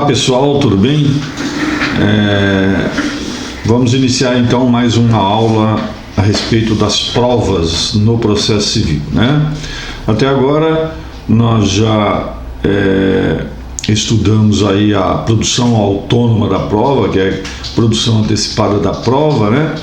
Olá pessoal, tudo bem? Vamos iniciar então mais uma aula a respeito das provas no processo civil, né? Até agora nós já estudamos aí a produção autônoma da prova, que é a produção antecipada da prova, né?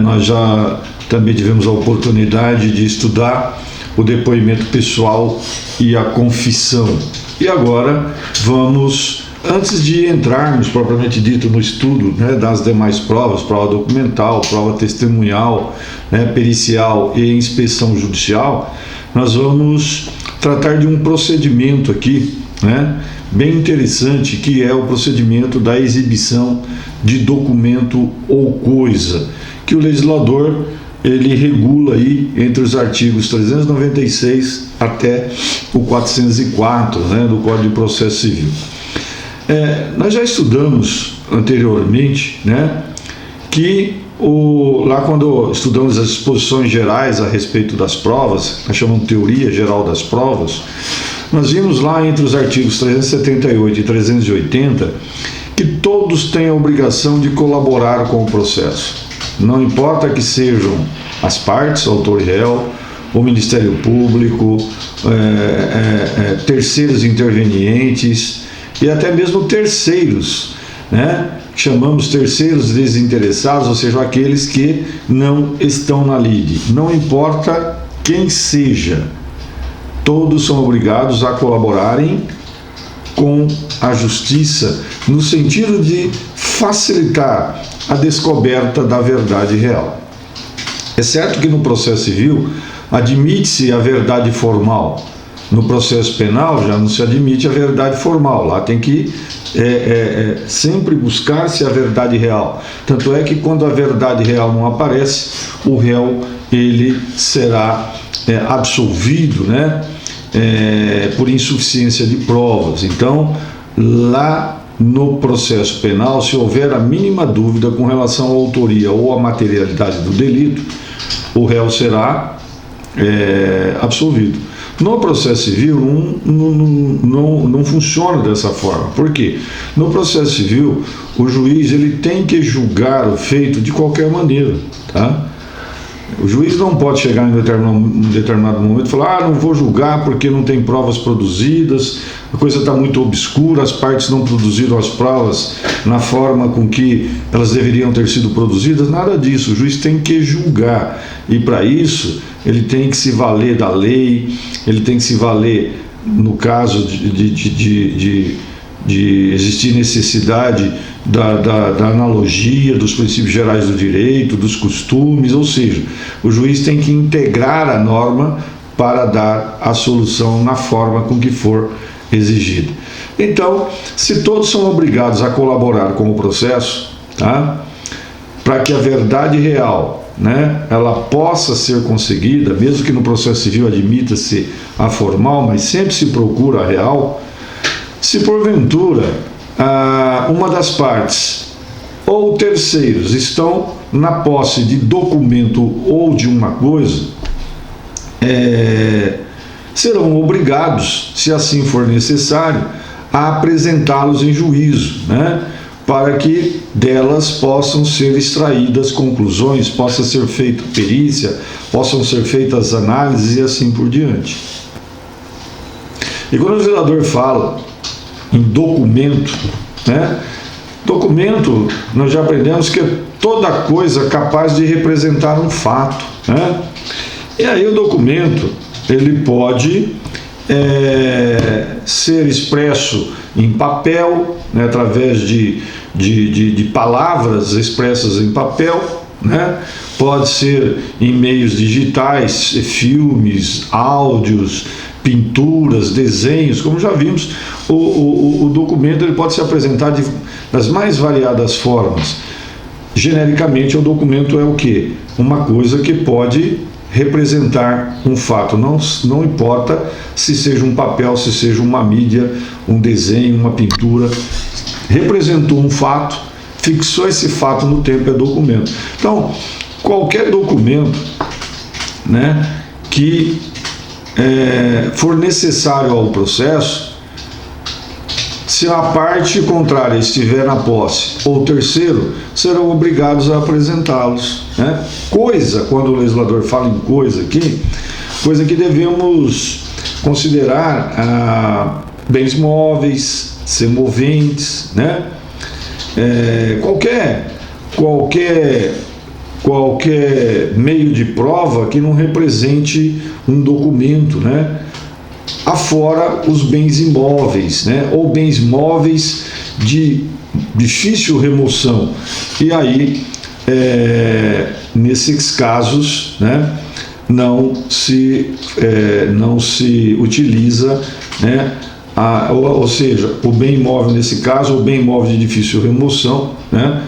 Nós já também tivemos a oportunidade de estudar o depoimento pessoal e a confissão. E agora vamos, antes de entrarmos propriamente dito no estudo, né, das demais provas, prova documental, prova testemunhal, né, pericial e inspeção judicial, nós vamos tratar de um procedimento aqui, né, bem interessante, que é o procedimento da exibição de documento ou coisa, que o legislador ele regula aí entre os artigos 396 até o 404, né, do Código de Processo Civil. Nós já estudamos anteriormente, né, que lá quando estudamos as exposições gerais a respeito das provas, nós chamamos de teoria geral das provas, nós vimos lá entre os artigos 378 e 380 que todos têm a obrigação de colaborar com o processo. Não importa que sejam as partes, autor e réu, o Ministério Público, terceiros intervenientes e até mesmo terceiros, né? Chamamos terceiros desinteressados, ou seja, aqueles que não estão na lide. Não importa quem seja, todos são obrigados a colaborarem com a justiça no sentido de facilitar a descoberta da verdade real. É certo que no processo civil admite-se a verdade formal. No processo penal já não se admite a verdade formal. Lá tem que sempre buscar-se a verdade real. Tanto é que quando a verdade real não aparece, o réu ele será absolvido, né, por insuficiência de provas. Então, lá no processo penal, se houver a mínima dúvida com relação à autoria ou à materialidade do delito, o réu será absolvido. No processo civil não funciona dessa forma. Por quê? No processo civil, o juiz ele tem que julgar o feito de qualquer maneira, tá? O juiz não pode chegar em determinado momento e falar: não vou julgar porque não tem provas produzidas, a coisa está muito obscura, as partes não produziram as provas na forma com que elas deveriam ter sido produzidas. Nada disso, o juiz tem que julgar, e para isso ele tem que se valer da lei, ele tem que se valer, no caso de existir necessidade da analogia, dos princípios gerais do direito, dos costumes, ou seja, o juiz tem que integrar a norma para dar a solução na forma com que for exigida. Então, se todos são obrigados a colaborar com o processo, tá, para que a verdade real, né, ela possa ser conseguida, mesmo que no processo civil admita-se a formal, mas sempre se procura a real. Se porventura uma das partes ou terceiros estão na posse de documento ou de uma coisa, serão obrigados, se assim for necessário, a apresentá-los em juízo, né, para que delas possam ser extraídas conclusões, possa ser feita perícia, possam ser feitas análises e assim por diante. E quando o legislador fala em documento, né? Documento, nós já aprendemos que é toda coisa capaz de representar um fato, né? E aí o documento, ele pode ser expresso em papel, né, através de palavras expressas em papel, né? Pode ser em meios digitais, filmes, áudios, pinturas, desenhos, como já vimos. O documento ele pode se apresentar das mais variadas formas. Genericamente, o documento é o quê? Uma coisa que pode representar um fato, não importa se seja um papel, se seja uma mídia, um desenho, uma pintura, representou um fato, fixou esse fato no tempo, é documento. Então, qualquer documento, né, que for necessário ao processo, se a parte contrária estiver na posse ou terceiro, serão obrigados a apresentá-los, né? Coisa, quando o legislador fala em coisa aqui, coisa que devemos considerar bens móveis, semoventes, né? Qualquer meio de prova que não represente um documento, né? Afora os bens imóveis, né? Ou bens móveis de difícil remoção. E aí, nesses casos, né, não se utiliza, né, ou seja, o bem imóvel nesse caso, o bem imóvel de difícil remoção, né,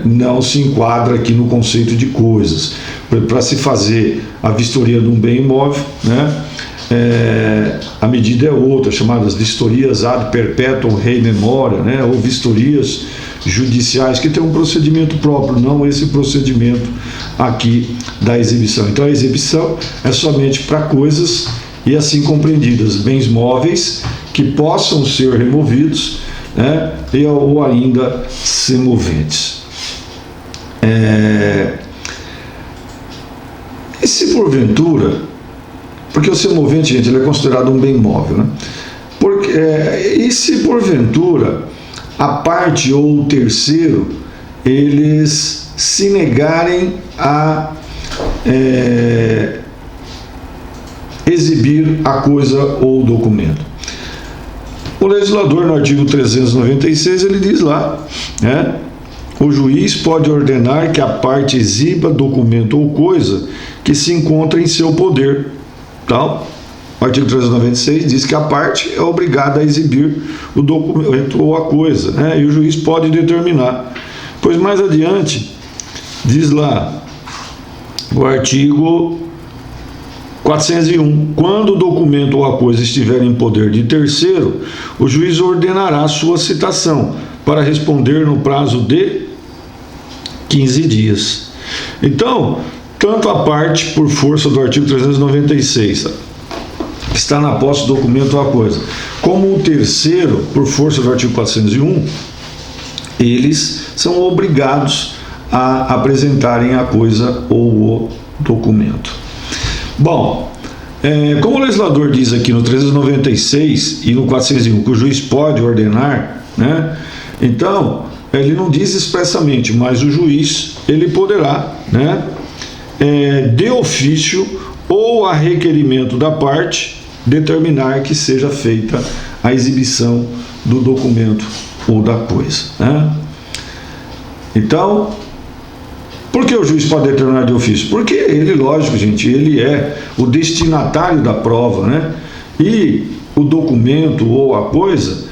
não se enquadra aqui no conceito de coisas. Para se fazer a vistoria de um bem imóvel, né, a medida é outra, chamadas vistorias ad perpetuum rei memoria, né, ou vistorias judiciais, que tem um procedimento próprio, não esse procedimento aqui da exibição. Então a exibição é somente para coisas e assim compreendidas, bens móveis que possam ser removidos, né, ou ainda semoventes. E se porventura, porque o semovente, gente, ele é considerado um bem móvel, né? E se porventura a parte ou o terceiro eles se negarem a exibir a coisa ou o documento? O legislador, no artigo 396, ele diz lá, né, o juiz pode ordenar que a parte exiba documento ou coisa que se encontra em seu poder. Então, o artigo 396 diz que a parte é obrigada a exibir o documento ou a coisa, né? E o juiz pode determinar. Pois mais adiante, diz lá o artigo 401, quando o documento ou a coisa estiver em poder de terceiro, o juiz ordenará sua citação para responder no prazo de 15 dias. Então, tanto a parte, por força do artigo 396, que está na posse do documento ou a coisa, como o terceiro, por força do artigo 401, eles são obrigados a apresentarem a coisa ou o documento. Bom, como o legislador diz aqui no 396 e no 401 que o juiz pode ordenar, né? Então, ele não diz expressamente, mas o juiz, ele poderá, né, de ofício ou a requerimento da parte, determinar que seja feita a exibição do documento ou da coisa, né? Então, por que o juiz pode determinar de ofício? Porque ele, lógico, gente, ele é o destinatário da prova, né? E o documento ou a coisa,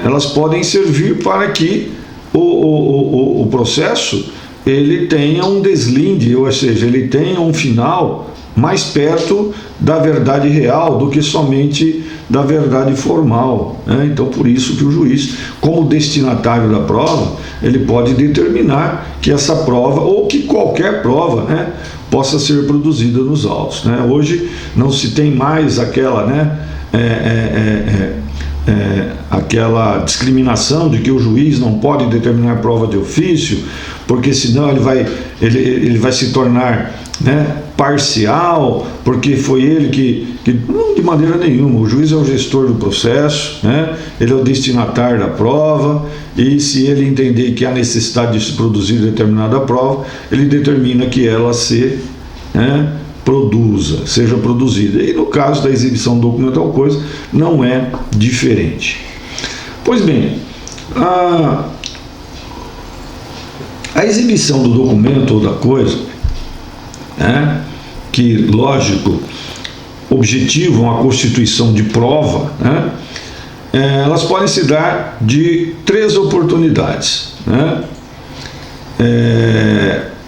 elas podem servir para que o processo ele tenha um deslinde, ou seja, ele tenha um final mais perto da verdade real do que somente da verdade formal, né? Então, por isso que o juiz, como destinatário da prova, ele pode determinar que essa prova, ou que qualquer prova, né, possa ser produzida nos autos, né? Hoje não se tem mais aquela, né, aquela discriminação de que o juiz não pode determinar prova de ofício, porque senão ele vai se tornar, né, parcial, porque foi ele que não, de maneira nenhuma. O juiz é o gestor do processo, né? Ele é o destinatário da prova, e se ele entender que há necessidade de se produzir determinada prova, ele determina que ela seja produzida. E no caso da exibição documental coisa, não é diferente. Pois bem, a exibição do documento ou da coisa, né, que, lógico, objetivam a constituição de prova, né, elas podem se dar de 3 oportunidades, né?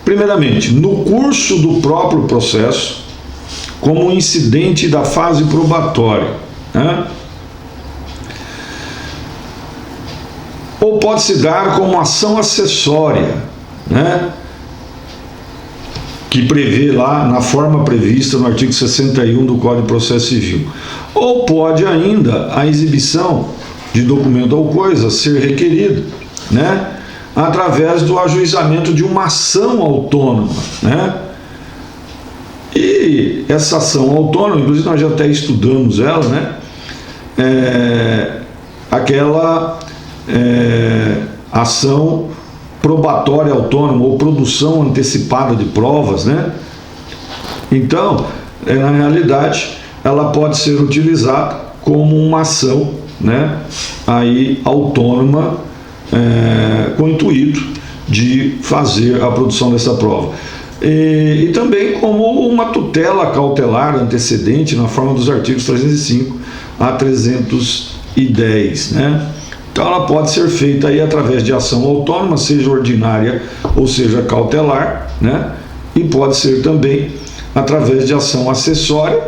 Primeiramente, no curso do próprio processo, como um incidente da fase probatória, né? Ou pode se dar como ação acessória, né, que prevê lá na forma prevista no artigo 61 do Código de Processo Civil. Ou pode ainda a exibição de documento ou coisa ser requerido, né, através do ajuizamento de uma ação autônoma, né? E essa ação autônoma, inclusive nós já até estudamos ela, né? Aquela ação probatória autônoma ou produção antecipada de provas, né? Então, na realidade, ela pode ser utilizada como uma ação, né, aí autônoma, com o intuito de fazer a produção dessa prova. E também como uma tutela cautelar antecedente na forma dos artigos 305 a 310, né? Então ela pode ser feita aí através de ação autônoma, seja ordinária ou seja cautelar, né? E pode ser também através de ação acessória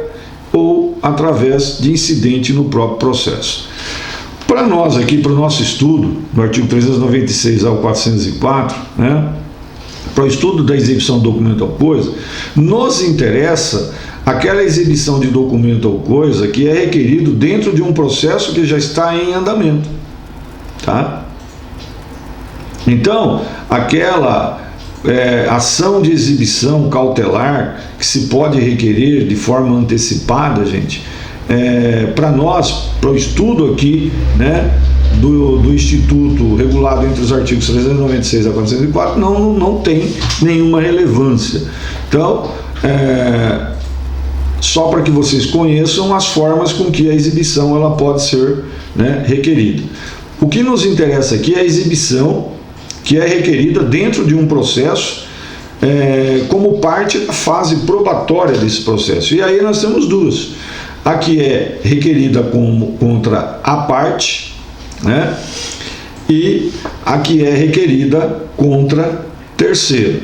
ou através de incidente no próprio processo. Para nós aqui, para o nosso estudo, do artigo 396 ao 404, né? Para o estudo da exibição de documento ou coisa, nos interessa aquela exibição de documento ou coisa que é requerido dentro de um processo que já está em andamento, tá? Então, aquela ação de exibição cautelar que se pode requerer de forma antecipada, gente, para nós, para o estudo aqui, né, do Instituto regulado entre os artigos 396 a 404, não tem nenhuma relevância. Então, só para que vocês conheçam as formas com que a exibição ela pode ser, né, requerida. O que nos interessa aqui é a exibição que é requerida dentro de um processo, como parte da fase probatória desse processo. E aí nós temos duas. A que é requerida contra a parte, né, e a que é requerida contra terceiro.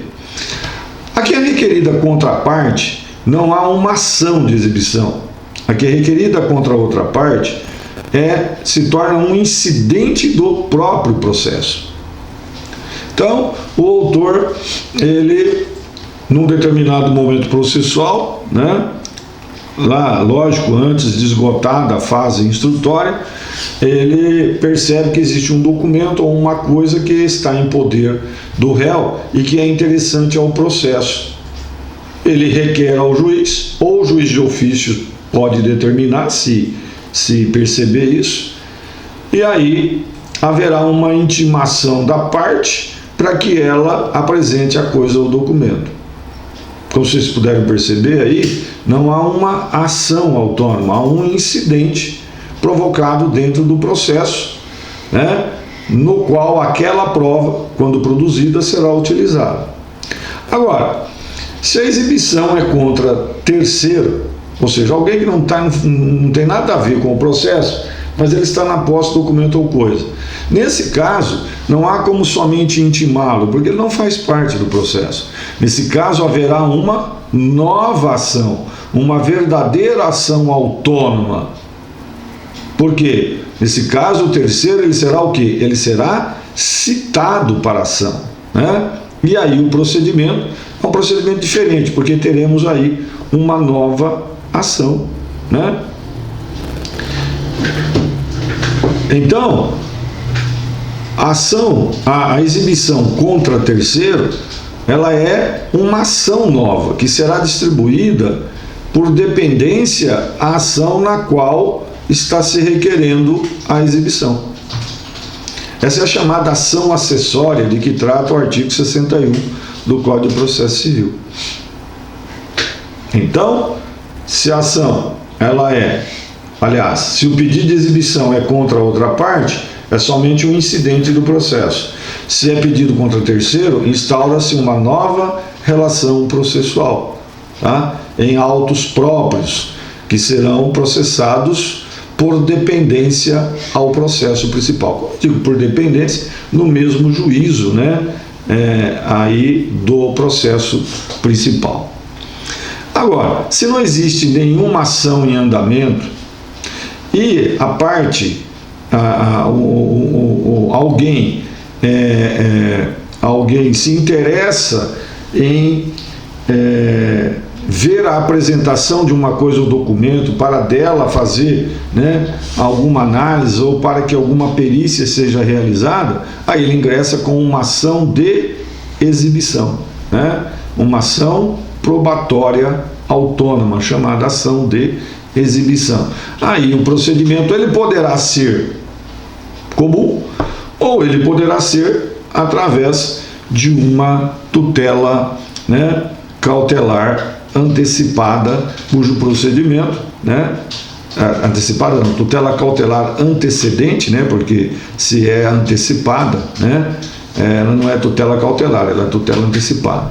A que é requerida contra a parte, não há uma ação de exibição. A que é requerida contra a outra parte se torna um incidente do próprio processo. Então, o autor, ele, num determinado momento processual, né, lá, lógico, antes de esgotar da fase instrutória, ele percebe que existe um documento ou uma coisa que está em poder do réu e que é interessante ao processo. Ele requer ao juiz, ou o juiz de ofício pode determinar se perceber isso, e aí haverá uma intimação da parte para que ela apresente a coisa ou documento. Como vocês puderam perceber aí, não há uma ação autônoma, há um incidente provocado dentro do processo, né, no qual aquela prova, quando produzida, será utilizada. Agora, se a exibição é contra terceiro, ou seja, alguém que não tem nada a ver com o processo, mas ele está na posse do documento ou coisa. Nesse caso, não há como somente intimá-lo, porque ele não faz parte do processo. Nesse caso, haverá uma nova ação, uma verdadeira ação autônoma. Por quê? Nesse caso, o terceiro, ele será o quê? Ele será citado para a ação, né? E aí o procedimento é um procedimento diferente, porque teremos aí uma nova ação, né? Então, a exibição contra terceiro, ela é uma ação nova, que será distribuída por dependência à ação na qual está se requerendo a exibição. Essa é a chamada ação acessória de que trata o artigo 61 do Código de Processo Civil. Então, se a ação, se o pedido de exibição é contra outra parte, é somente um incidente do processo. Se é pedido contra terceiro, instaura-se uma nova relação processual, tá? Em autos próprios, que serão processados por dependência ao processo principal. Como eu digo, por dependência, no mesmo juízo, né, aí do processo principal. Agora, se não existe nenhuma ação em andamento e a parte, alguém se interessa em ver a apresentação de uma coisa ou documento, para dela fazer, né, alguma análise ou para que alguma perícia seja realizada, aí ele ingressa com uma ação de exibição, né, uma ação probatória autônoma, chamada ação de exibição. Aí o procedimento ele poderá ser comum ou ele poderá ser através de uma tutela, né, cautelar antecipada, cujo procedimento, né, antecipada não, tutela cautelar antecedente, né, porque se é antecipada, né, ela não é tutela cautelar, ela é tutela antecipada,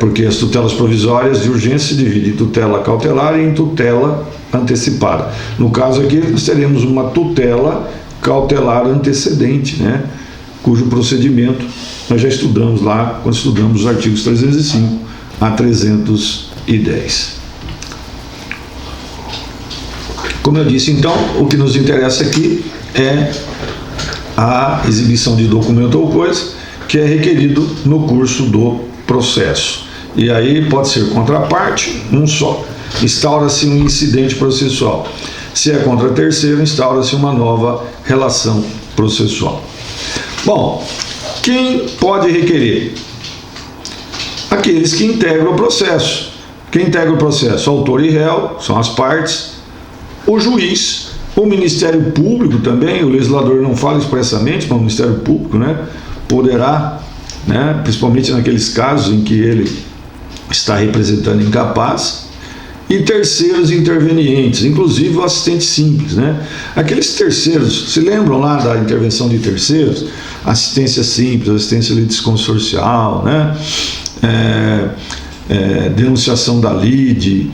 porque as tutelas provisórias de urgência se dividem em tutela cautelar e em tutela antecipada. No caso aqui, nós teremos uma tutela cautelar antecedente, né, cujo procedimento nós já estudamos lá, quando estudamos os artigos 305 a 310. Como eu disse, então, o que nos interessa aqui é a exibição de documento ou coisa que é requerido no curso do processo. E aí pode ser contra a parte, um só. Instaura-se um incidente processual. Se é contra terceiro, instaura-se uma nova relação processual. Bom, quem pode requerer? Aqueles que integram o processo. Quem integra o processo? Autor e réu, são as partes. O juiz, o Ministério Público também, o legislador não fala expressamente, mas o Ministério Público, né, poderá, né, principalmente naqueles casos em que ele está representando incapaz, e terceiros intervenientes, inclusive o assistente simples, né? Aqueles terceiros, se lembram lá da intervenção de terceiros? Assistência simples, assistência litisconsorcial, né? Denunciação da lide,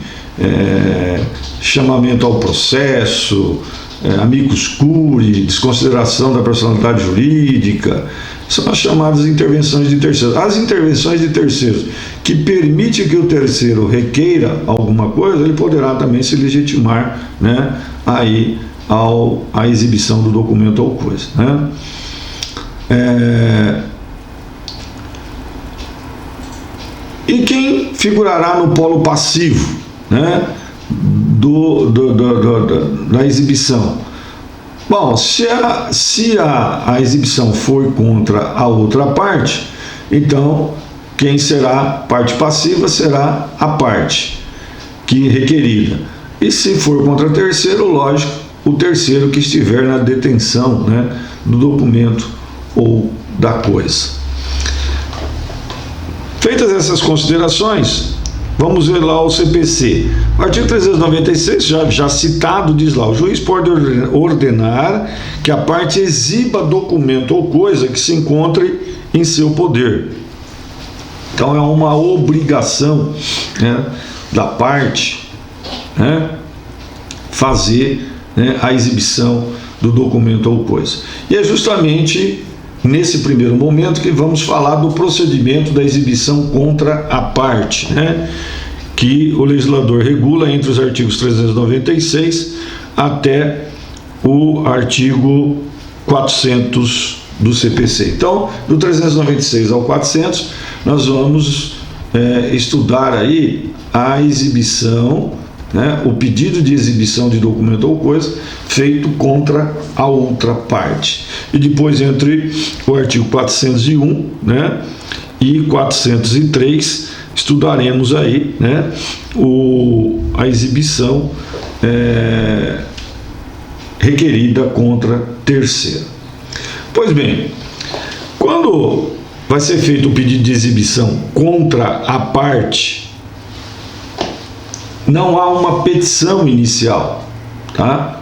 chamamento ao processo, amicus curiae, desconsideração da personalidade jurídica, são as chamadas intervenções de terceiros. As intervenções de terceiros que permitem que o terceiro requeira alguma coisa, ele poderá também se legitimar, né, aí a exibição do documento ou coisa, né? E quem figurará no polo passivo, né, da exibição? Bom, se a exibição for contra a outra parte, então quem será parte passiva será a parte que requerida. E se for contra terceiro, lógico, o terceiro que estiver na detenção, né, do documento ou da coisa. Feitas essas considerações, vamos ver lá o CPC. O artigo 396, já citado, diz lá: o juiz pode ordenar que a parte exiba documento ou coisa que se encontre em seu poder. Então é uma obrigação, né, da parte, né, fazer, né, a exibição do documento ou coisa. E é justamente nesse primeiro momento que vamos falar do procedimento da exibição contra a parte, né, que o legislador regula entre os artigos 396 até o artigo 400 do CPC. Então, do 396 ao 400, nós vamos estudar aí a exibição, né, o pedido de exibição de documento ou coisa feito contra a outra parte. E depois, entre o artigo 401, né, e 403, estudaremos aí, né, a exibição requerida contra terceiro. Pois bem, quando vai ser feito o pedido de exibição contra a parte, não há uma petição inicial, tá?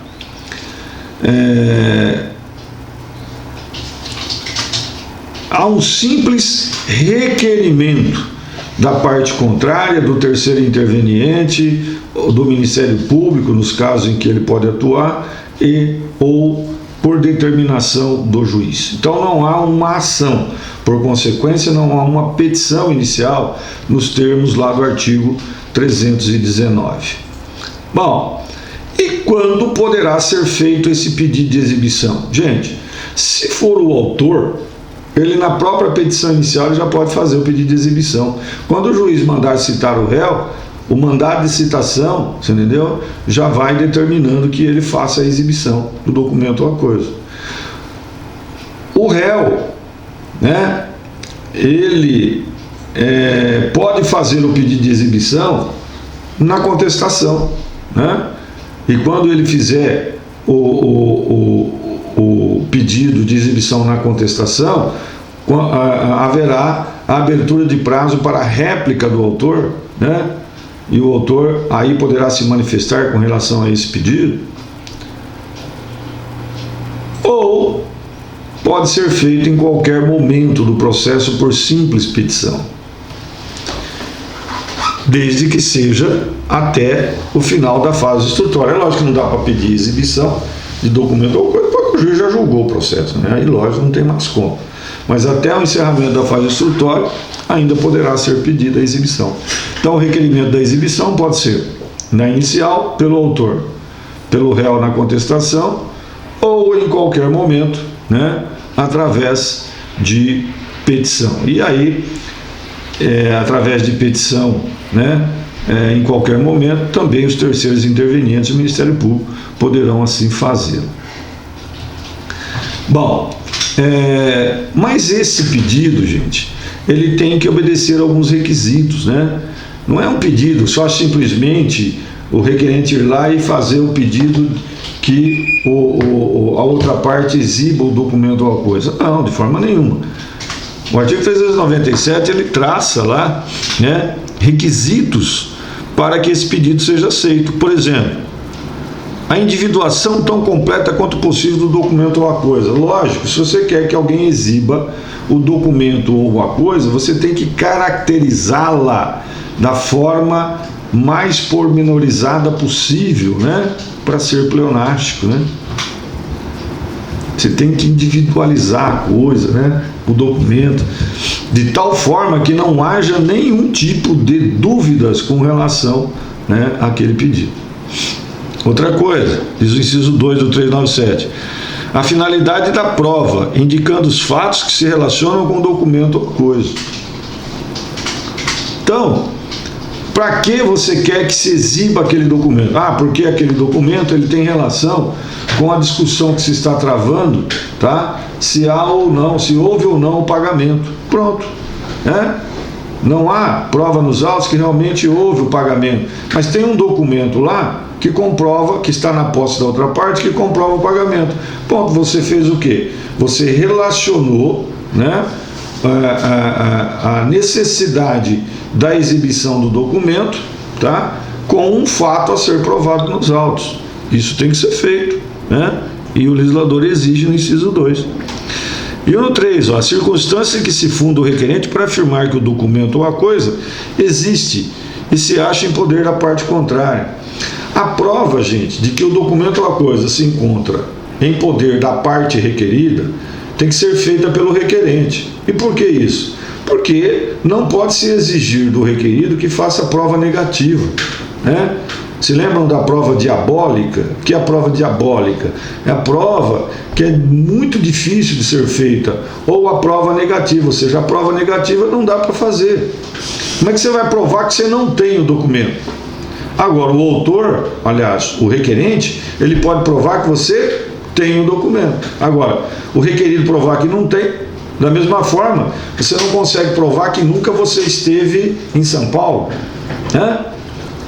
Há um simples requerimento da parte contrária, do terceiro interveniente, do Ministério Público, nos casos em que ele pode atuar, ou por determinação do juiz. Então não há uma ação, por consequência não há uma petição inicial nos termos lá do artigo 319. Bom, e quando poderá ser feito esse pedido de exibição? Gente, se for o autor, ele na própria petição inicial já pode fazer o pedido de exibição. Quando o juiz mandar citar o réu, o mandado de citação, você entendeu? Já vai determinando que ele faça a exibição do documento ou a coisa. O réu, né, ele pode fazer o pedido de exibição na contestação, né? E quando ele fizer o pedido de exibição na contestação, haverá a abertura de prazo para a réplica do autor, né? E o autor aí poderá se manifestar com relação a esse pedido, ou pode ser feito em qualquer momento do processo por simples petição, desde que seja até o final da fase instrutória. É lógico que não dá para pedir exibição de documento ou coisa, porque o juiz já julgou o processo, né? Aí lógico não tem mais como. Mas até o encerramento da fase instrutória ainda poderá ser pedida a exibição. Então o requerimento da exibição pode ser na inicial, pelo autor, pelo réu na contestação, ou em qualquer momento, né, através de petição. E aí, através de petição, né, em qualquer momento, também os terceiros intervenientes do Ministério Público poderão assim fazer. Bom, mas esse pedido, gente, ele tem que obedecer a alguns requisitos, né? Não é um pedido só simplesmente o requerente ir lá e fazer o pedido que a outra parte exiba o documento ou a coisa. Não, de forma nenhuma. O artigo 397, ele traça lá, né, requisitos para que esse pedido seja aceito. Por exemplo, a individuação tão completa quanto possível do documento ou a coisa. Lógico, se você quer que alguém exiba o documento ou a coisa, você tem que caracterizá-la da forma mais pormenorizada possível, né, para ser pleonástico, né? Você tem que individualizar a coisa, né, o documento, de tal forma que não haja nenhum tipo de dúvidas com relação, né, àquele pedido. Outra coisa, diz o inciso 2 do 397, a finalidade da prova, indicando os fatos que se relacionam com o documento ou coisa. Então, para que você quer que se exiba aquele documento? Ah, porque aquele documento ele tem relação com a discussão que se está travando, tá? Se há ou não, se houve ou não o pagamento. Pronto, né? Não há prova nos autos que realmente houve o pagamento, mas tem um documento lá que comprova, que está na posse da outra parte, que comprova o pagamento. Ponto, você fez o quê? Você relacionou, né, a necessidade da exibição do documento, tá, com um fato a ser provado nos autos. Isso tem que ser feito, né? E o legislador exige no inciso 2. E no 3, a circunstância em que se funda o requerente para afirmar que o documento ou a coisa existe e se acha em poder da parte contrária. A prova, gente, de que o documento ou a coisa se encontra em poder da parte requerida tem que ser feita pelo requerente. E por que isso? Porque não pode se exigir do requerido que faça prova negativa, né? Se lembram da prova diabólica? O que é a prova diabólica? É a prova que é muito difícil de ser feita, ou a prova negativa, ou seja, a prova negativa não dá para fazer. Como é que você vai provar que você não tem o documento? Agora, o autor, aliás, o requerente, ele pode provar que você tem o documento. Agora, o requerido provar que não tem, da mesma forma, você não consegue provar que nunca você esteve em São Paulo, né?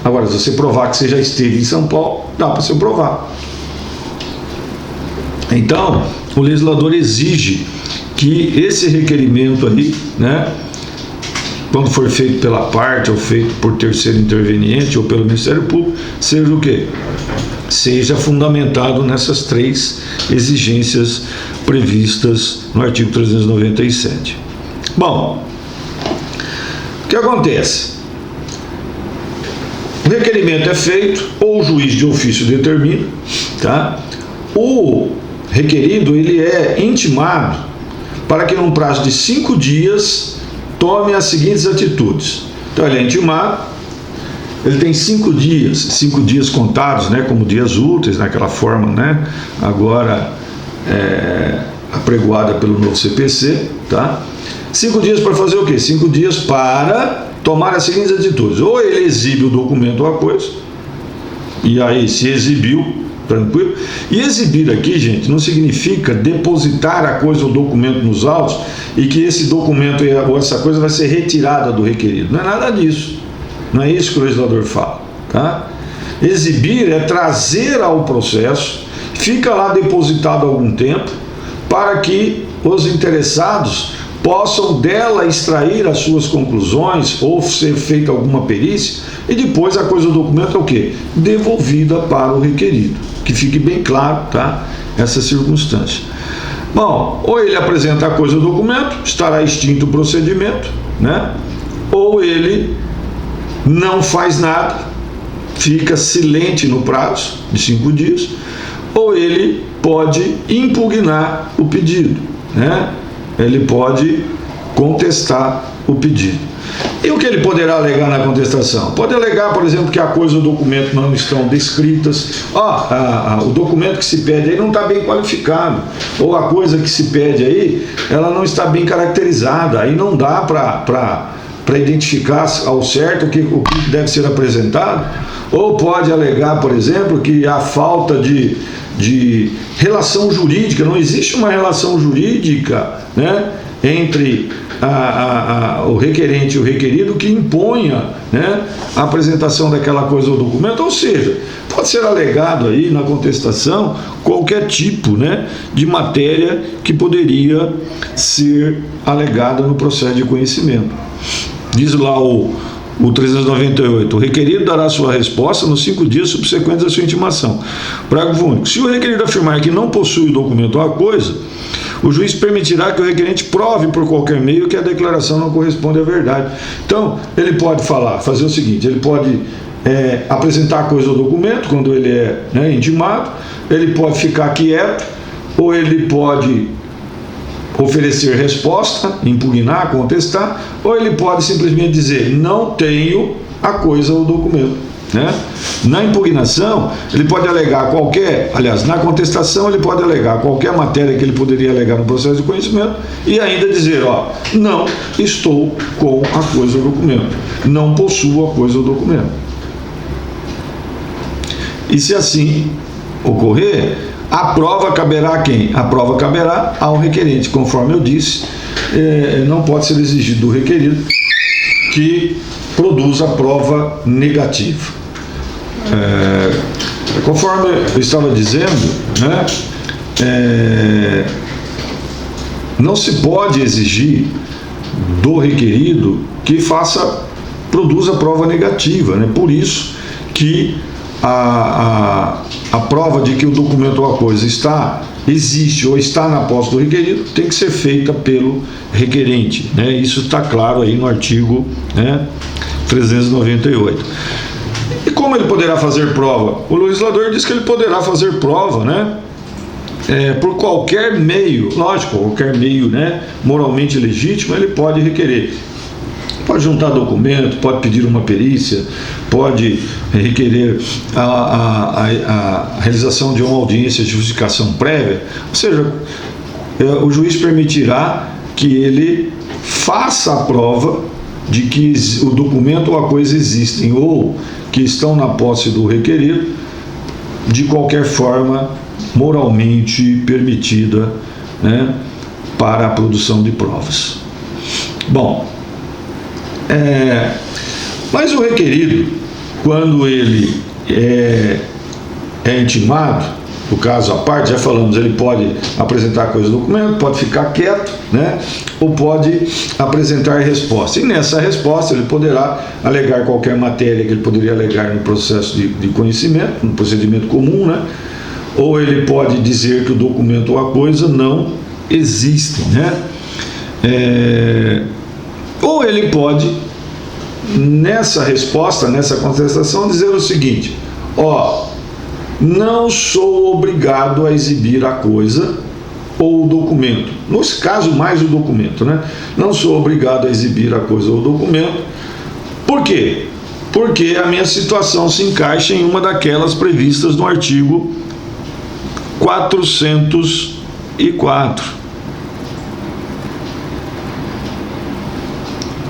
Agora, se você provar que você já esteve em São Paulo, dá para você provar. Então, o legislador exige que esse requerimento aí, né, quando for feito pela parte ou feito por terceiro interveniente ou pelo Ministério Público, seja o quê? Seja fundamentado nessas 3 exigências previstas no artigo 397. Bom, o que acontece? O requerimento é feito, ou o juiz de ofício determina, tá? O requerido, ele é intimado para que num prazo de 5 dias tome as seguintes atitudes. Então ele é intimado, ele tem 5 dias contados, né, como dias úteis, naquela forma, né, agora apregoada pelo novo CPC, tá? 5 dias para fazer o quê? 5 dias para tomar as seguintes atitudes: ou ele exibe o documento ou a coisa, e aí se exibiu, tranquilo. E exibir aqui, gente, não significa depositar a coisa ou documento nos autos e que esse documento ou essa coisa vai ser retirada do requerido. Não é nada disso. Não é isso que o legislador fala, tá? Exibir é trazer ao processo, fica lá depositado algum tempo, para que os interessados possam dela extrair as suas conclusões ou ser feita alguma perícia, e depois a coisa do documento é o quê? Devolvida para o requerido. Que fique bem claro, tá? Essa circunstância. Bom, ou ele apresenta a coisa do documento, estará extinto o procedimento, né? Ou ele não faz nada, fica silente no prazo de 5 dias, ou ele pode impugnar o pedido, né? Ele pode contestar o pedido. E o que ele poderá alegar na contestação? Pode alegar, por exemplo, que a coisa ou o documento não estão descritas. O documento que se pede aí não está bem qualificado. Ou a coisa que se pede aí, ela não está bem caracterizada. Aí não dá para identificar ao certo o que deve ser apresentado. Ou pode alegar, por exemplo, que há falta de relação jurídica. Não existe uma relação jurídica, né, entre o requerente e o requerido que imponha, né, a apresentação daquela coisa ou documento. Ou seja, pode ser alegado aí na contestação qualquer tipo, né, de matéria que poderia ser alegada no processo de conhecimento. Diz lá o 398, o requerido dará sua resposta nos 5 dias subsequentes à sua intimação. Parágrafo único. Se o requerido afirmar que não possui o documento ou a coisa, o juiz permitirá que o requerente prove por qualquer meio que a declaração não corresponde à verdade. Então, ele pode fazer o seguinte: ele pode apresentar a coisa ou documento quando ele é, né, intimado, ele pode ficar quieto, ou ele pode oferecer resposta, impugnar, contestar, ou ele pode simplesmente dizer: não tenho a coisa ou documento, né? Na impugnação, ele pode alegar na contestação, ele pode alegar qualquer matéria que ele poderia alegar no processo de conhecimento e ainda dizer: não estou com a coisa ou documento, não possuo a coisa ou documento. E se assim ocorrer, a prova caberá a quem? A prova caberá ao requerente, conforme eu disse. Não pode ser exigido do requerido que produza prova negativa. Conforme eu estava dizendo, né, não se pode exigir do requerido que produza prova negativa, né? Por isso que a prova de que o documento ou a coisa existe ou está na posse do requerido tem que ser feita pelo requerente, né? Isso está claro aí no artigo, né, 398. E como ele poderá fazer prova? O legislador diz que ele poderá fazer prova, né, por qualquer meio, lógico, qualquer meio, né, moralmente legítimo, ele pode requerer. Pode juntar documento, pode pedir uma perícia, pode requerer a realização de uma audiência de justificação prévia. Ou seja, o juiz permitirá que ele faça a prova de que o documento ou a coisa existem ou que estão na posse do requerido de qualquer forma moralmente permitida, né, para a produção de provas. Bom, mas o requerido, quando ele é intimado, no caso à parte, já falamos, ele pode apresentar coisa do documento, pode ficar quieto, né, ou pode apresentar resposta. E nessa resposta ele poderá alegar qualquer matéria que ele poderia alegar no processo de conhecimento, no procedimento comum, né, ou ele pode dizer que o documento ou a coisa não existem, né, ou ele pode, nessa resposta, nessa contestação, dizer o seguinte: não sou obrigado a exibir a coisa ou o documento. No caso, mais o documento, né? Não sou obrigado a exibir a coisa ou o documento. Por quê? Porque a minha situação se encaixa em uma daquelas previstas no artigo 404.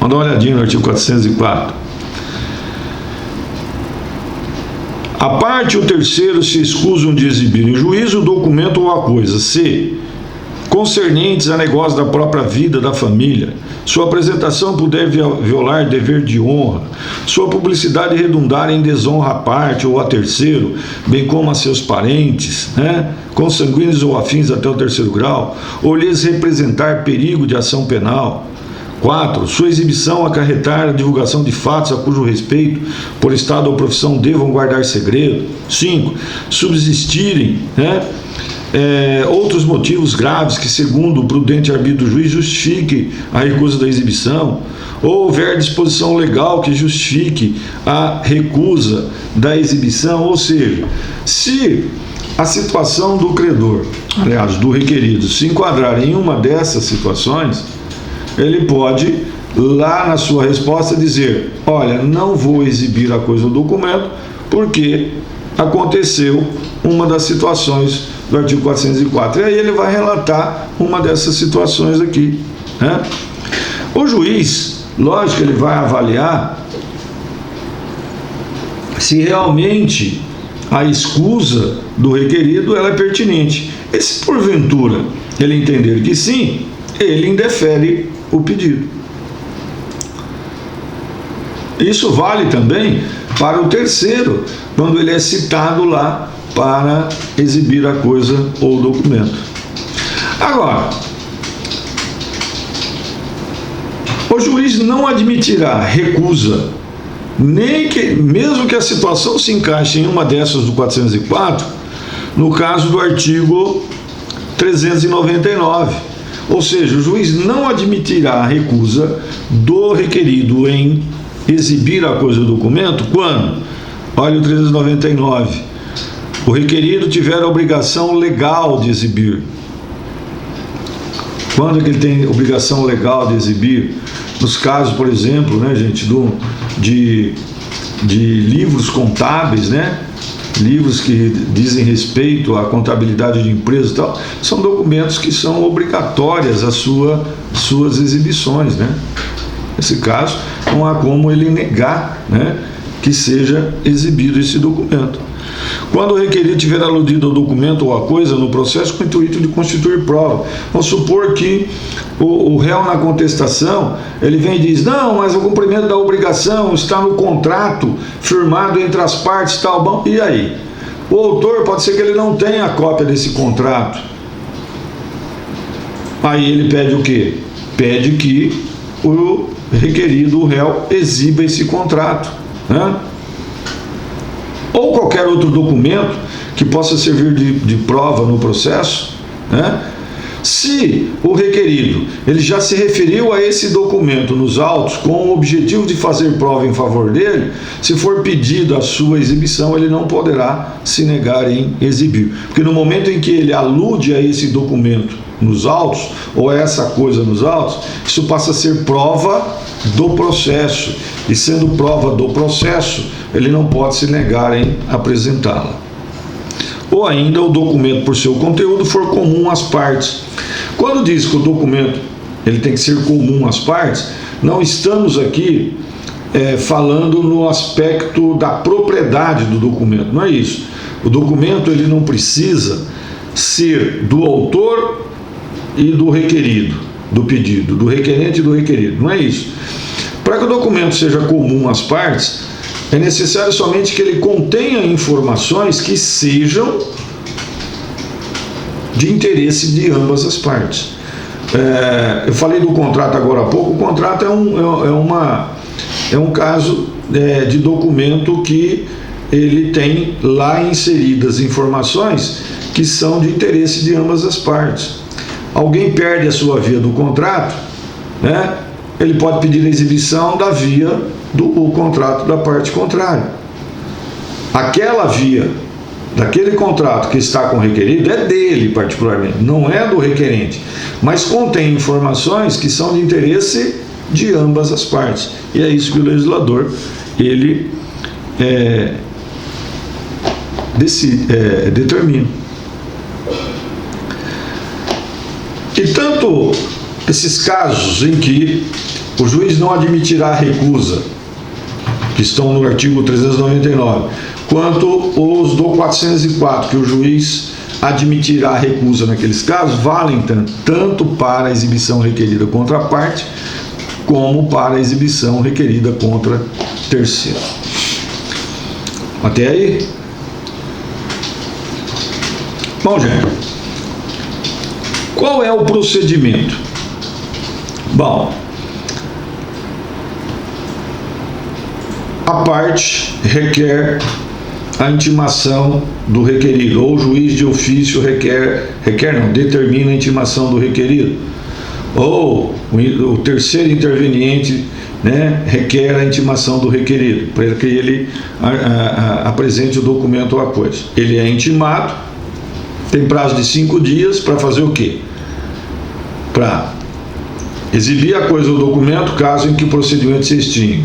Vamos dar uma olhadinha no artigo 404. A parte e o terceiro se escusam de exibir em juízo o documento ou a coisa, se concernentes a negócio da própria vida da família, sua apresentação puder violar dever de honra, sua publicidade redundar em desonra à parte ou a terceiro, bem como a seus parentes, consanguíneos ou afins até o terceiro grau, ou lhes representar perigo de ação penal. 4. Sua exibição acarretar a divulgação de fatos a cujo respeito, por estado ou profissão, devam guardar segredo. 5. Subsistirem, outros motivos graves que, segundo o prudente arbítrio do juiz, justifique a recusa da exibição, ou houver disposição legal que justifique a recusa da exibição, ou seja, se a situação do credor, aliás, do requerido, se enquadrar em uma dessas situações, ele pode, lá na sua resposta, dizer: olha, não vou exibir a coisa do documento porque aconteceu uma das situações do artigo 404. E aí ele vai relatar uma dessas situações aqui. O juiz, lógico, ele vai avaliar se realmente a escusa do requerido ela é pertinente. E se porventura ele entender que sim, ele indefere o pedido. Isso vale também para o terceiro, quando ele é citado lá para exibir a coisa ou o documento. Agora, o juiz não admitirá recusa, mesmo que a situação se encaixe em uma dessas do 404, no caso do artigo 399. Ou seja, o juiz não admitirá a recusa do requerido em exibir a coisa do documento quando, olha o 399, o requerido tiver a obrigação legal de exibir. Quando é que ele tem obrigação legal de exibir? Nos casos, por exemplo, de livros contábeis, livros que dizem respeito à contabilidade de empresas e tal, são documentos que são obrigatórias as suas exibições, Nesse caso, não há como ele negar, que seja exibido esse documento. Quando o requerido tiver aludido ao documento ou à coisa no processo com o intuito de constituir prova. Vamos supor que o réu na contestação, ele vem e diz: não, mas o cumprimento da obrigação está no contrato firmado entre as partes, tal, bom, e aí? O autor, pode ser que ele não tenha a cópia desse contrato. Aí ele pede o quê? Pede que o requerido, o réu, exiba esse contrato, ou qualquer outro documento que possa servir de prova no processo, Se o requerido ele já se referiu a esse documento nos autos com o objetivo de fazer prova em favor dele, se for pedido a sua exibição, ele não poderá se negar em exibir. Porque no momento em que ele alude a esse documento nos autos, ou a essa coisa nos autos, isso passa a ser prova do processo. E sendo prova do processo, ele não pode se negar em apresentá-la. Ou ainda o documento, por seu conteúdo, for comum às partes. Quando diz que o documento ele tem que ser comum às partes, não estamos aqui falando no aspecto da propriedade do documento, não é isso. O documento ele não precisa ser do autor e do requerido, do pedido, do requerente e do requerido, não é isso. Para que o documento seja comum às partes, é necessário somente que ele contenha informações que sejam de interesse de ambas as partes. Eu falei do contrato agora há pouco. O contrato é um caso de documento que ele tem lá inseridas informações que são de interesse de ambas as partes. Alguém perde a sua via do contrato, ele pode pedir a exibição da via do contrato da parte contrária. Aquela via daquele contrato que está com o requerido é dele particularmente, não é do requerente, mas contém informações que são de interesse de ambas as partes. E é isso que o legislador ele determina. E tanto esses casos em que o juiz não admitirá a recusa, que estão no artigo 399, quanto os do 404, que o juiz admitirá a recusa naqueles casos, valem tanto para a exibição requerida contra a parte, como para a exibição requerida contra terceiro. Até aí? Bom, gente, qual é o procedimento? Bom, a parte requer a intimação do requerido, ou o juiz de ofício determina a intimação do requerido, ou o terceiro interveniente, né, requer a intimação do requerido, para que ele apresente o documento ou a coisa. Ele é intimado, tem prazo de 5 dias para fazer o quê? Para exibir a coisa ou documento, caso em que o procedimento se extinga.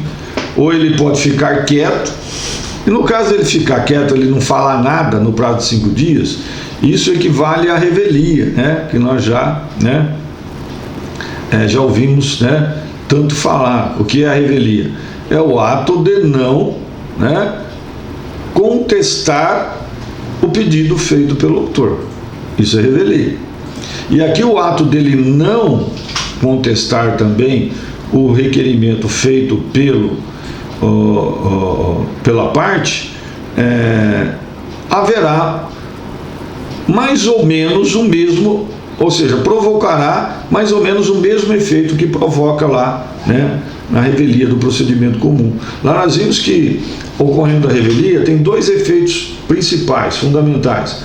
Ou ele pode ficar quieto, e no caso dele ficar quieto, ele não falar nada no prazo de 5 dias, isso equivale à revelia, né, que nós já ouvimos, né, tanto falar. O que é a revelia? É o ato de não, né, contestar o pedido feito pelo autor. Isso é revelia. E aqui o ato dele não contestar também o requerimento feito pela parte, haverá mais ou menos o mesmo, ou seja, provocará mais ou menos o mesmo efeito que provoca lá, né, na revelia do procedimento comum. Lá nós vimos que, ocorrendo a revelia, tem 2 efeitos principais, fundamentais.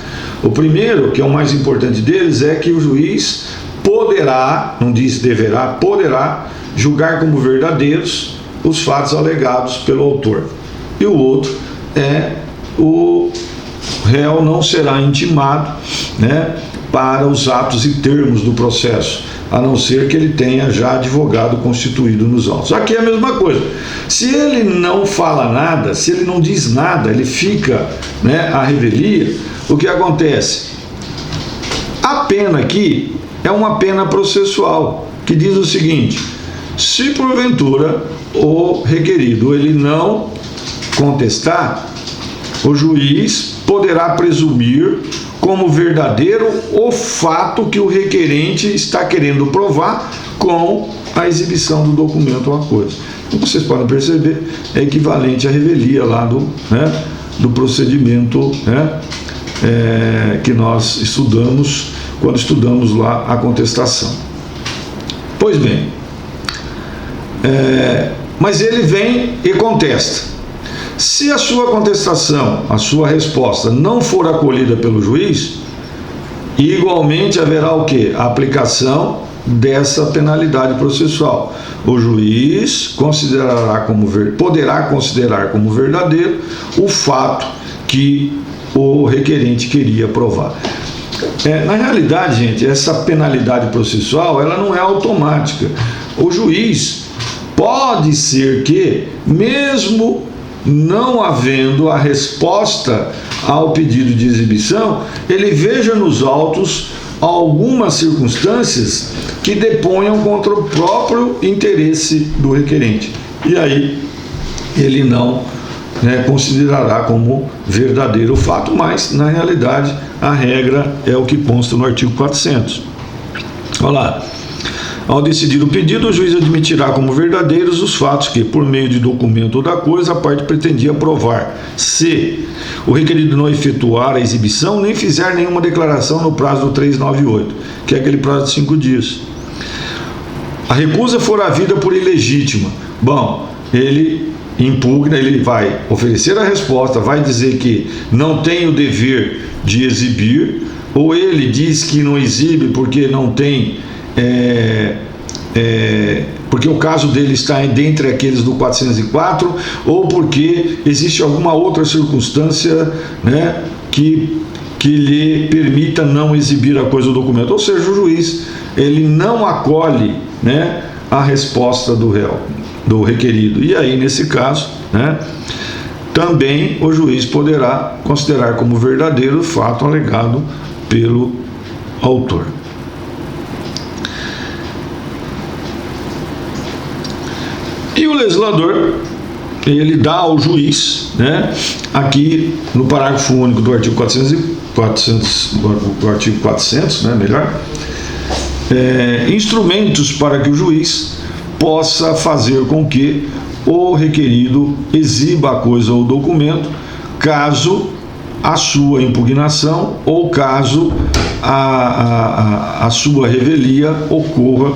O primeiro, que é o mais importante deles, é que o juiz poderá, não diz deverá, poderá julgar como verdadeiros os fatos alegados pelo autor. E o outro é o réu não será intimado, né, para os atos e termos do processo, a não ser que ele tenha já advogado constituído nos autos. Aqui é a mesma coisa. Se ele não fala nada, se ele não diz nada, ele fica, né, à revelia, o que acontece? A pena aqui é uma pena processual, que diz o seguinte: se porventura o requerido ele não contestar, o juiz poderá presumir como verdadeiro o fato que o requerente está querendo provar com a exibição do documento ou a coisa. Como vocês podem perceber, é equivalente à revelia lá do procedimento, né, que nós estudamos quando estudamos lá a contestação. Pois bem, mas ele vem e contesta. Se a sua contestação, a sua resposta não for acolhida pelo juiz, igualmente haverá o quê? A aplicação dessa penalidade processual. O juiz poderá considerar como verdadeiro o fato que o requerente queria provar. Na realidade, gente, essa penalidade processual, ela não é automática. O juiz pode ser que, mesmo não havendo a resposta ao pedido de exibição, ele veja nos autos algumas circunstâncias que deponham contra o próprio interesse do requerente. E aí ele não, né, considerará como verdadeiro o fato, mas, na realidade, a regra é o que consta no artigo 400. Olha lá. Ao decidir o pedido, o juiz admitirá como verdadeiros os fatos que, por meio de documento ou da coisa, a parte pretendia provar, se o requerido não efetuar a exibição, nem fizer nenhuma declaração no prazo do 398, que é aquele prazo de 5 dias. A recusa for havida por ilegítima. Bom, ele impugna, ele vai oferecer a resposta, vai dizer que não tem o dever de exibir, ou ele diz que não exibe porque não tem... porque o caso dele está dentre aqueles do 404, ou porque existe alguma outra circunstância, né, que lhe permita não exibir a coisa do documento. Ou seja, o juiz ele não acolhe, né, a resposta do réu, do requerido. E aí, nesse caso, né, também o juiz poderá considerar como verdadeiro o fato alegado pelo autor. legislador, ele dá ao juiz, né, aqui no parágrafo único do artigo 400, né, melhor, instrumentos para que o juiz possa fazer com que o requerido exiba a coisa ou documento, caso a sua impugnação ou caso a sua revelia ocorra,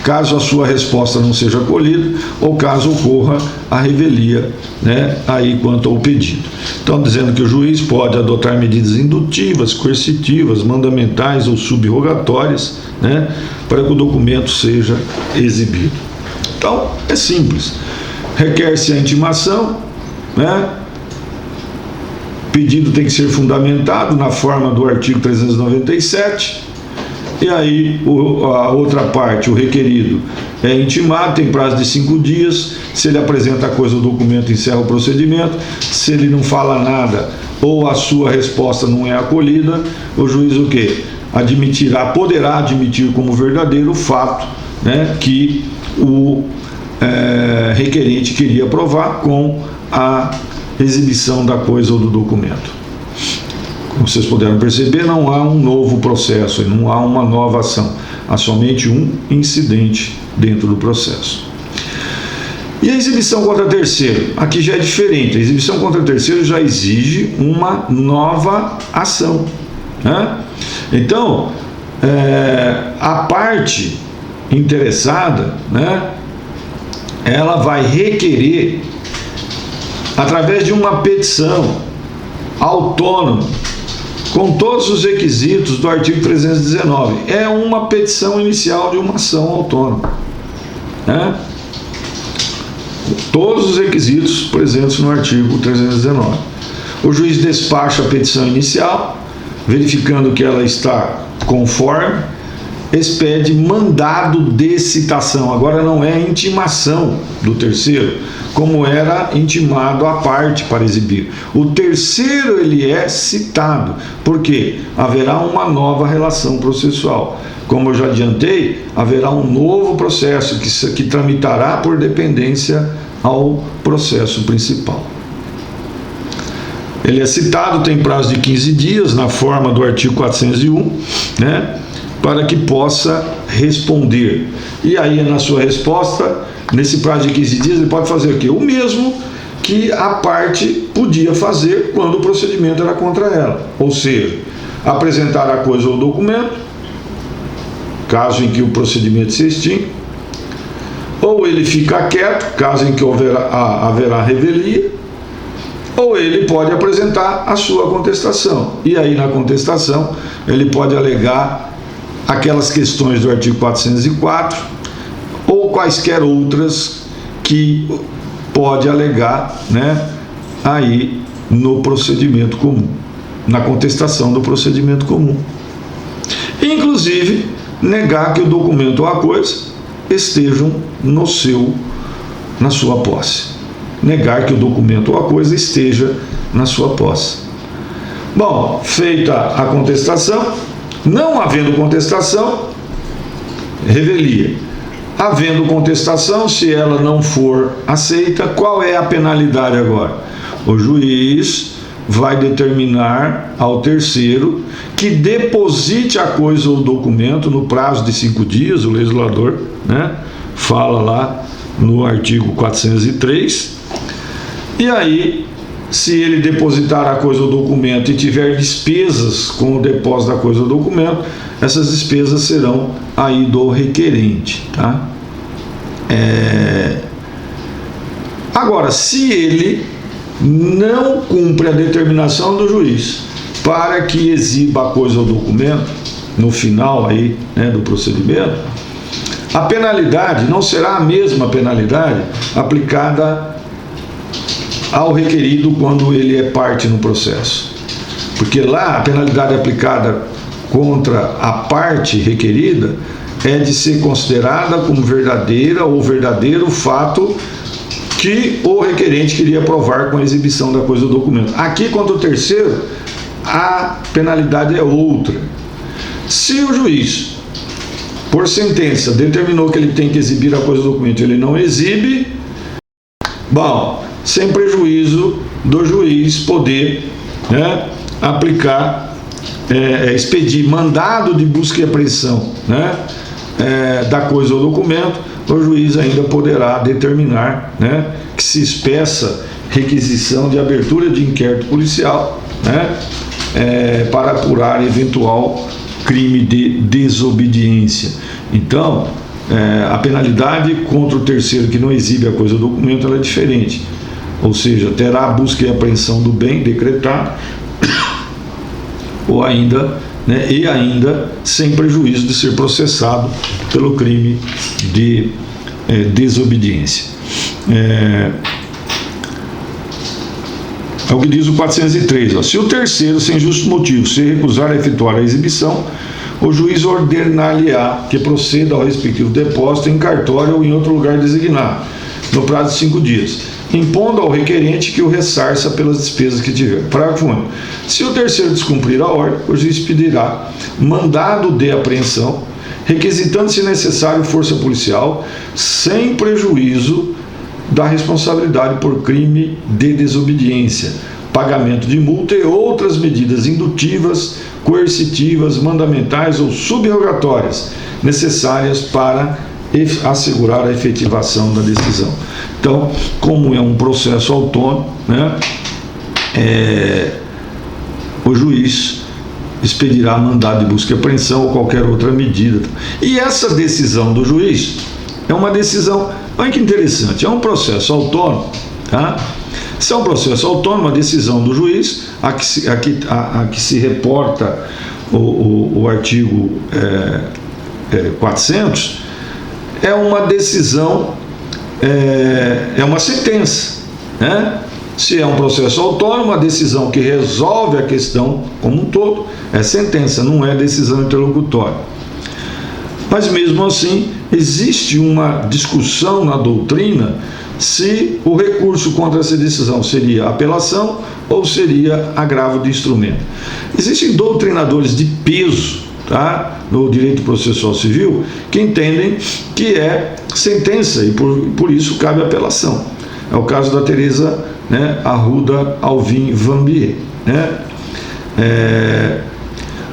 caso a sua resposta não seja acolhida ou caso ocorra a revelia, né, aí quanto ao pedido. Então, dizendo que o juiz pode adotar medidas indutivas, coercitivas, mandamentais ou subrogatórias, né, para que o documento seja exibido. Então, é simples. Requer-se a intimação, né? Pedido tem que ser fundamentado na forma do artigo 397. E aí, a outra parte, o requerido, é intimado, tem prazo de 5 dias. Se ele apresenta a coisa, o documento encerra o procedimento. Se ele não fala nada ou a sua resposta não é acolhida, o juiz o quê? Poderá admitir como verdadeiro o fato, né, que o requerente queria provar com a exibição da coisa ou do documento. Como vocês puderam perceber, não há um novo processo, não há uma nova ação, há somente um incidente dentro do processo. E a exibição contra terceiro? Aqui já é diferente. A exibição contra terceiro já exige uma nova ação, né? Então, a parte interessada, né, ela vai requerer, através de uma petição autônoma, com todos os requisitos do artigo 319. É uma petição inicial de uma ação autônoma, né? Todos os requisitos presentes no artigo 319. O juiz despacha a petição inicial, verificando que ela está conforme, expede mandado de citação. Agora não é intimação do terceiro, como era intimado à parte para exibir. O terceiro, ele é citado, porque haverá uma nova relação processual. Como eu já adiantei, haverá um novo processo que tramitará por dependência ao processo principal. Ele é citado, tem prazo de 15 dias, na forma do artigo 401, né, para que possa responder. E aí, na sua resposta, nesse prazo de 15 dias, ele pode fazer o quê? O mesmo que a parte podia fazer quando o procedimento era contra ela. Ou seja, apresentar a coisa ou documento, caso em que o procedimento se extinga, ou ele fica quieto, caso em que haverá revelia, ou ele pode apresentar a sua contestação. E aí, na contestação, ele pode alegar aquelas questões do artigo 404 ou quaisquer outras que pode alegar, né, aí no procedimento comum, na contestação do procedimento comum. Inclusive, negar que o documento ou a coisa estejam na sua posse. Negar que o documento ou a coisa esteja na sua posse. Bom, feita a contestação, não havendo contestação, revelia. Havendo contestação, se ela não for aceita, qual é a penalidade agora? O juiz vai determinar ao terceiro que deposite a coisa ou documento no prazo de 5 dias, o legislador, né, fala lá no artigo 403, e aí, se ele depositar a coisa ou documento e tiver despesas com o depósito da coisa ou documento, essas despesas serão aí do requerente, tá? Agora, se ele não cumpre a determinação do juiz para que exiba a coisa ou documento no final aí, né, do procedimento, a penalidade não será a mesma penalidade aplicada ao requerido quando ele é parte no processo. Porque lá a penalidade aplicada contra a parte requerida é de ser considerada como verdadeira ou verdadeiro o fato que o requerente queria provar com a exibição da coisa do documento. Aqui, quanto ao terceiro, a penalidade é outra. Se o juiz por sentença, determinou que ele tem que exibir a coisa do documento, ele não exibe, bom, sem prejuízo do juiz poder, né, aplicar, expedir mandado de busca e apreensão, né, da coisa ou documento, o juiz ainda poderá determinar, né, que se expeça requisição de abertura de inquérito policial, né, para apurar eventual crime de desobediência. Então, a penalidade contra o terceiro que não exibe a coisa ou documento, ela é diferente. Ou seja, terá a busca e apreensão do bem decretado, ou ainda, né, e ainda sem prejuízo de ser processado pelo crime de desobediência. É o que diz o 403. Ó. Se o terceiro, sem justo motivo, se recusar a efetuar a exibição, o juiz ordenar-lhe-á que proceda ao respectivo depósito em cartório ou em outro lugar designado, no prazo de 5 dias, impondo ao requerente que o ressarça pelas despesas que tiver. Parágrafo único. Se o terceiro descumprir a ordem, o juiz pedirá mandado de apreensão, requisitando, se necessário, força policial, sem prejuízo da responsabilidade por crime de desobediência, pagamento de multa e outras medidas indutivas, coercitivas, mandamentais ou subrogatórias necessárias para assegurar a efetivação da decisão. Então, como é um processo autônomo, né, o juiz expedirá mandado de busca e apreensão ou qualquer outra medida. E essa decisão do juiz é uma decisão, olha que interessante, é um processo autônomo, tá? Se é um processo autônomo, a decisão do juiz, a que se reporta o artigo 400, é uma decisão, é uma sentença, né? Se é um processo autônomo, a decisão que resolve a questão como um todo é sentença, não é decisão interlocutória. Mas mesmo assim, existe uma discussão na doutrina se o recurso contra essa decisão seria apelação ou seria agravo de instrumento. Existem doutrinadores de peso, tá, no direito processual civil, que entendem que é sentença e por isso cabe apelação. É o caso da Teresa, né, Arruda Alvim Vanbier, né?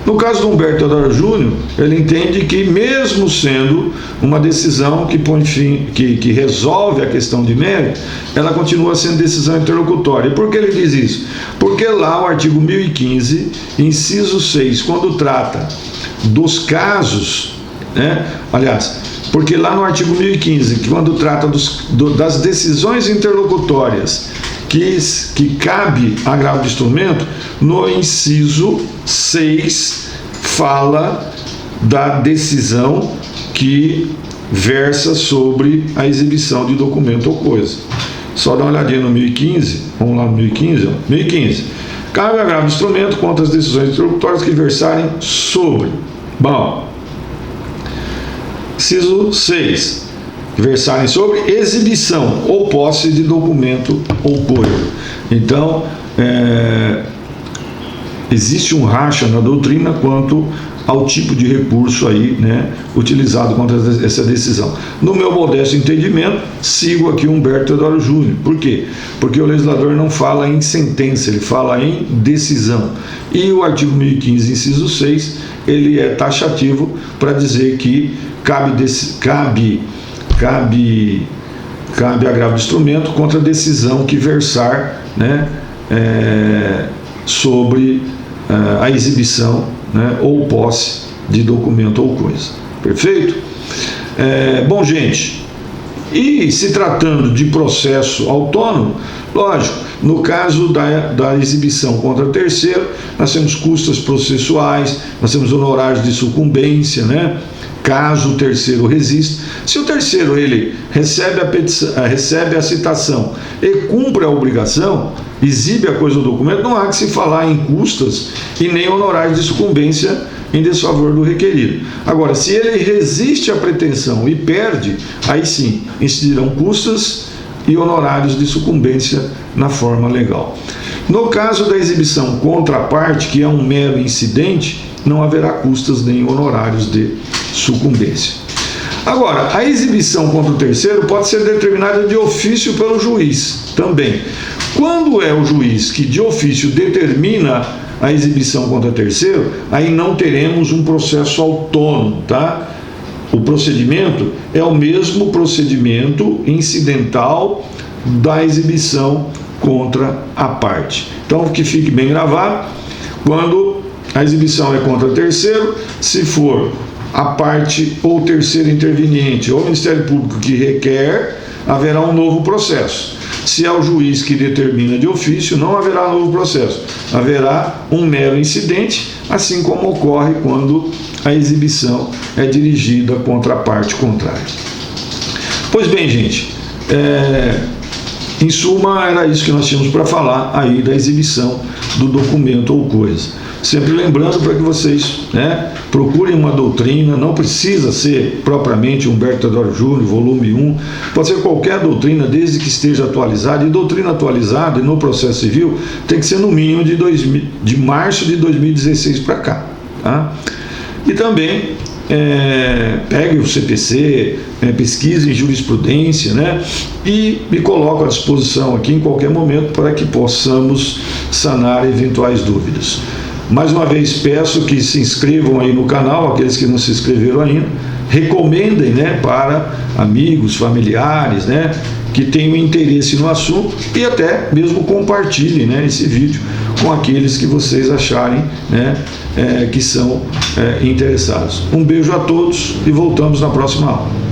No caso do Humberto Teodoro Júnior, ele entende que, mesmo sendo uma decisão que põe fim, que resolve a questão de mérito, ela continua sendo decisão interlocutória. E por que ele diz isso? Porque lá o artigo 1015, inciso 6, quando trata dos casos, né, aliás, porque lá no artigo 1015, quando trata das decisões interlocutórias que cabe agravo de instrumento, no inciso 6 fala da decisão que versa sobre a exibição de documento ou coisa. Só dá uma olhadinha no 1015, vamos lá no 1015, ó. 1015. Cabe agravo de instrumento contra as decisões interlocutórias que versarem sobre. Bom, inciso 6. Versarem sobre exibição ou posse de documento ou coisa. Então, existe um racha na doutrina quanto ao tipo de recurso aí, né, utilizado contra essa decisão. No meu modesto entendimento, sigo aqui Humberto Teodoro Júnior. Por quê? Porque o legislador não fala em sentença, ele fala em decisão. E o artigo 1015, inciso 6, ele é taxativo para dizer que cabe agravo de instrumento contra a decisão que versar, né, sobre a exibição, né, ou posse de documento ou coisa. Perfeito? Bom, gente, e se tratando de processo autônomo, lógico, no caso da exibição contra terceiro, nós temos custas processuais, nós temos honorários de sucumbência, né? Caso o terceiro resista. Se o terceiro ele recebe a citação e cumpre a obrigação, exibe a coisa do documento, não há que se falar em custas e nem honorários de sucumbência em desfavor do requerido. Agora, se ele resiste à pretensão e perde, aí sim incidirão custas e honorários de sucumbência na forma legal. No caso da exibição contra a parte, que é um mero incidente, não haverá custas nem honorários de sucumbência. Agora, a exibição contra o terceiro pode ser determinada de ofício pelo juiz também. Quando é o juiz que de ofício determina a exibição contra terceiro, aí não teremos um processo autônomo, tá? O procedimento é o mesmo procedimento incidental da exibição contra a parte. Então, que fique bem gravado, quando a exibição é contra terceiro, se for a parte ou terceiro interveniente ou o Ministério Público que requer, haverá um novo processo. Se é o juiz que determina de ofício, não haverá novo processo. Haverá um mero incidente, assim como ocorre quando a exibição é dirigida contra a parte contrária. Pois bem, gente, em suma, era isso que nós tínhamos para falar aí da exibição do documento ou coisa. Sempre lembrando para que vocês procurem uma doutrina, não precisa ser propriamente Humberto Teodoro Júnior, volume 1, pode ser qualquer doutrina, desde que esteja atualizada, e doutrina atualizada no processo civil tem que ser no mínimo de março de 2016 para cá. Tá? E também pegue o CPC, pesquise em jurisprudência, e me coloco à disposição aqui em qualquer momento para que possamos sanar eventuais dúvidas. Mais uma vez peço que se inscrevam aí no canal, aqueles que não se inscreveram ainda, recomendem para amigos, familiares, que tenham interesse no assunto, e até mesmo compartilhem esse vídeo com aqueles que vocês acharem que são interessados. Um beijo a todos e voltamos na próxima aula.